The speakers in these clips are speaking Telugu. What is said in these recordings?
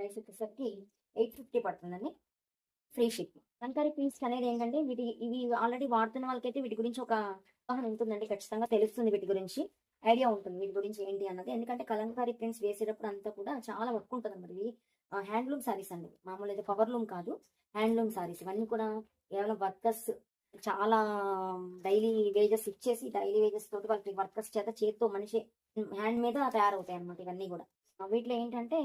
ప్రైస్ వచ్చేసరికి 850 పడుతుందండి. Free shipping. కలంకారీ ప్రింట్స్ అనేది ఏంటంటే ఇవి ఆల్రెడీ వాడుతున్న వాళ్ళకైతే వీటి గురించి ఒక అవగాహన ఉంటుందండి. ఖచ్చితంగా తెలుస్తుంది వీటి గురించి. ఐడియా ఉంటుంది వీటి గురించి ఏంటి అన్నది. ఎందుకంటే కలంకారీ ప్రింట్స్ వేసేటప్పుడు అంతా కూడా చాలా వర్క్ ఉంటదన్నమాట. ఇవి హ్యాండ్లూమ్ సారీస్ అండి. మామూలు అయితే పవర్లూమ్ కాదు. హ్యాండ్లూమ్ సారీస్. ఇవన్నీ కూడా కేవలం వర్కర్స్ చాలా డైలీ వేజెస్ ఇచ్చేసి డైలీ వేజెస్ తోటి వాళ్ళకి వర్కర్స్ చేత చేత్తో మనిషి హ్యాండ్ మీద తయారవుతాయి అన్నమాట ఇవన్నీ కూడా. వీటిలో ఏంటంటే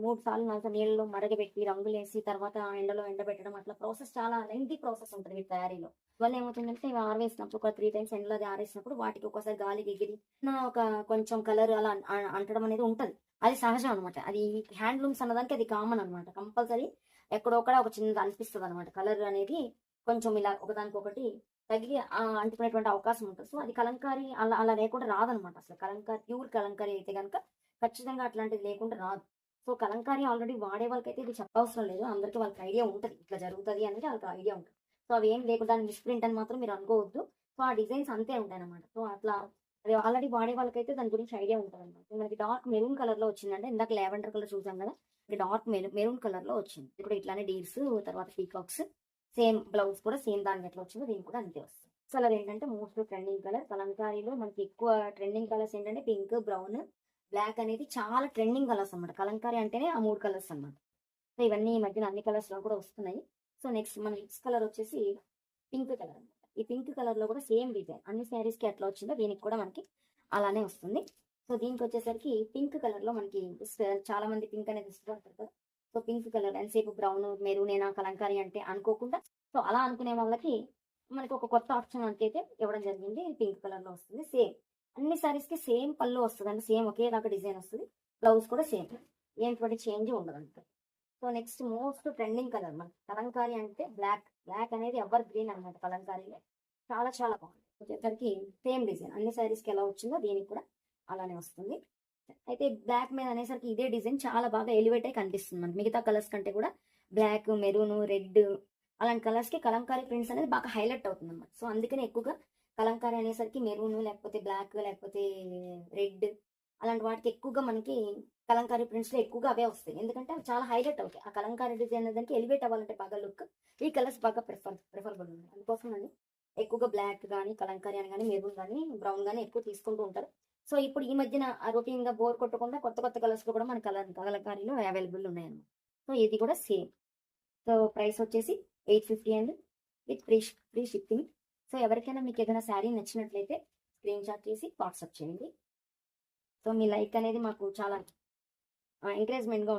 3 సార్లు 4 సార్లు నీళ్ళలో మరగబెట్టి రంగులేసి తర్వాత ఎండలో ఎండబెట్టడం అట్లా ప్రాసెస్ చాలా లెంగ్తీ ప్రాసెస్ ఉంటుంది వీటి తయారీలో. వల్ల ఏమవుతుందంటే ఇవి ఆరవేసినప్పుడు ఒక 3 టైమ్స్ ఎండలో అది ఆరేసినప్పుడు వాటికి ఒక్కోసారి గాలికి ఎగిరి ఒక కొంచెం కలర్ అలా అంటడం అనేది ఉంటది. అది సహజం అనమాట. అది హ్యాండ్లూమ్స్ అన్నదానికి అది కామన్ అనమాట. కంపల్సరీ ఎక్కడొక్కడ ఒక చిన్నది అనిపిస్తుంది అనమాట. కలర్ అనేది కొంచెం ఇలా ఒకదానికొకటి తగిలి అంటుకునేటువంటి అవకాశం ఉంటుంది. సో అది కలంకారీ అలా అలా లేకుండా రాదనమాట. అసలు కలంకారీ ప్యూర్ కలంకారీ అయితే గనుక ఖచ్చితంగా అట్లాంటిది లేకుండా రాదు. సో కలంకారీ ఆల్రెడీ వాడే వాళ్ళకైతే ఇది చెప్పవసరం లేదు. అందరికీ వాళ్ళకి ఐడియా ఉంటది. ఇట్లా జరుగుతది అనేది వాళ్ళకి ఐడియా ఉంటది. సో అవేం లేకుండా దాని మిస్‌ప్రింట్ అని మాత్రం మీరు అనుకోవద్దు. సో ఆ డిజైన్స్ అంతే ఉంటాయన్నమాట. సో అట్లా అది ఆల్రెడీ వాడే వాళ్ళకైతే దాని గురించి ఐడియా ఉంటదన్నమాట. మనకి డార్క్ మెరూన్ కలర్‌లో వచ్చిందంటే ఇందాక లావెండర్ కలర్ చూసాం కదా! ఇది డార్క్ మెరూన్ కలర్‌లో వచ్చింది. ఇది కూడా ఇట్లానే డీర్స్ తర్వాత పీకాక్స్ సేమ్ బ్లౌజ్ కూడా సేమ్ దానికి ఎట్లా వచ్చిందో దీనికి కూడా అంతే వస్తుంది. కలర్ ఏంటంటే మోస్ట్ ట్రెండింగ్ కలర్. కలంకారీలో మనకి ఎక్కువ ట్రెండింగ్ కలర్స్ ఏంటంటే పింక్, బ్రౌన్, బ్లాక్ అనేది చాలా ట్రెండింగ్ కలర్స్ అన్నమాట. కలంకారీ అంటేనే ఆ 3 కలర్స్ అన్నమాట. సో ఇవన్నీ ఈ మధ్యన అన్ని కలర్స్ లో కూడా వస్తున్నాయి. సో నెక్స్ట్ కలర్ వచ్చేసి పింక్ కలర్ అన్నమాట. ఈ పింక్ కలర్ లో కూడా సేమ్ డిజైన్ అన్ని శారీస్ కి ఎట్లా వచ్చిందో దీనికి కూడా మనకి అలానే వస్తుంది. సో దీనికి వచ్చేసరికి పింక్ కలర్ లో మనకి చాలా మంది పింక్ అనేది ఇష్టపడతారు కదా. సో పింక్ కలర్ ఎంతసేపు బ్రౌన్ మెరూనేనా కలంకారీ అంటే అనుకోకుండా సో అలా అనుకునే వాళ్ళకి మనకి ఒక కొత్త ఆప్షన్ అయితే ఇవ్వడం జరిగింది. పింక్ కలర్ లో వస్తుంది. సేమ్ అన్ని సారీస్ కి సేమ్ పళ్ళు వస్తుంది అంటే సేమ్ ఒకేలాగా డిజైన్ వస్తుంది. బ్లౌజ్ కూడా సేమ్. ఏంటి చేంజ్ ఉండదు అంతే. So next most trending colour మనకి కలంకారీ అంటే బ్లాక్ అనేది ఎవర్ గ్రీన్ అనమాట. కలంకారీలో చాలా చాలా బాగుంది. వచ్చేసరికి సేమ్ డిజైన్ అన్ని సారీస్ కి ఎలా వచ్చిందో దీనికి కూడా అలానే వస్తుంది. అయితే బ్లాక్ మీద అనేసరికి ఇదే డిజైన్ చాలా బాగా ఎలివేట్ అయి కనిపిస్తుంది మనకి. మిగతా కలర్స్ కంటే కూడా బ్లాక్, మెరూన్, రెడ్ అలాంటి కలర్స్ కి కలంకారీ ప్రింట్స్ అనేది బాగా హైలైట్ అవుతుంది అనమాట. సో అందుకనే ఎక్కువగా కలంకారీ అనేసరికి మెరూన్ లేకపోతే బ్లాక్ లేకపోతే రెడ్ అలాంటి వాటికి ఎక్కువగా మనకి కలంకారీ ప్రింట్స్ లో ఎక్కువగా అవే వస్తాయి. ఎందుకంటే అవి చాలా హైలైట్ అవుతాయి. ఆ కలంకారీ డిజైన్ దానికి ఎలివేట్ అవ్వాలంటే బాగా లుక్ ఈ కలర్స్ బాగా ప్రిఫరబుల్ ఉన్నాయి. అందుకోసం అండి ఎక్కువగా బ్లాక్ కానీ కలంకారీ అని కానీ మెరూన్ కానీ బ్రౌన్ కానీ ఎక్కువ తీసుకుంటూ ఉంటారు. సో ఇప్పుడు ఈ మధ్యన రొటీన్ గా బోర్ కొట్టకుండా కొత్త కొత్త కలర్స్ లో కూడా మన కలంకారీలో అవైలబుల్ ఉన్నాయన్నమాట. సో ఇది కూడా సేమ్. సో ప్రైస్ వచ్చేసి 850 అండి విత్ ఫ్రీ షిప్పింగ్. సో ఎవరికైనా మీకు ఏదైనా శారీ నచ్చినట్లయితే స్క్రీన్ షాట్ చేసి వాట్సాప్ చేయండి. సో మీ లైక్ అనేది మాకు చాలా ఎంకరేజ్మెంట్గా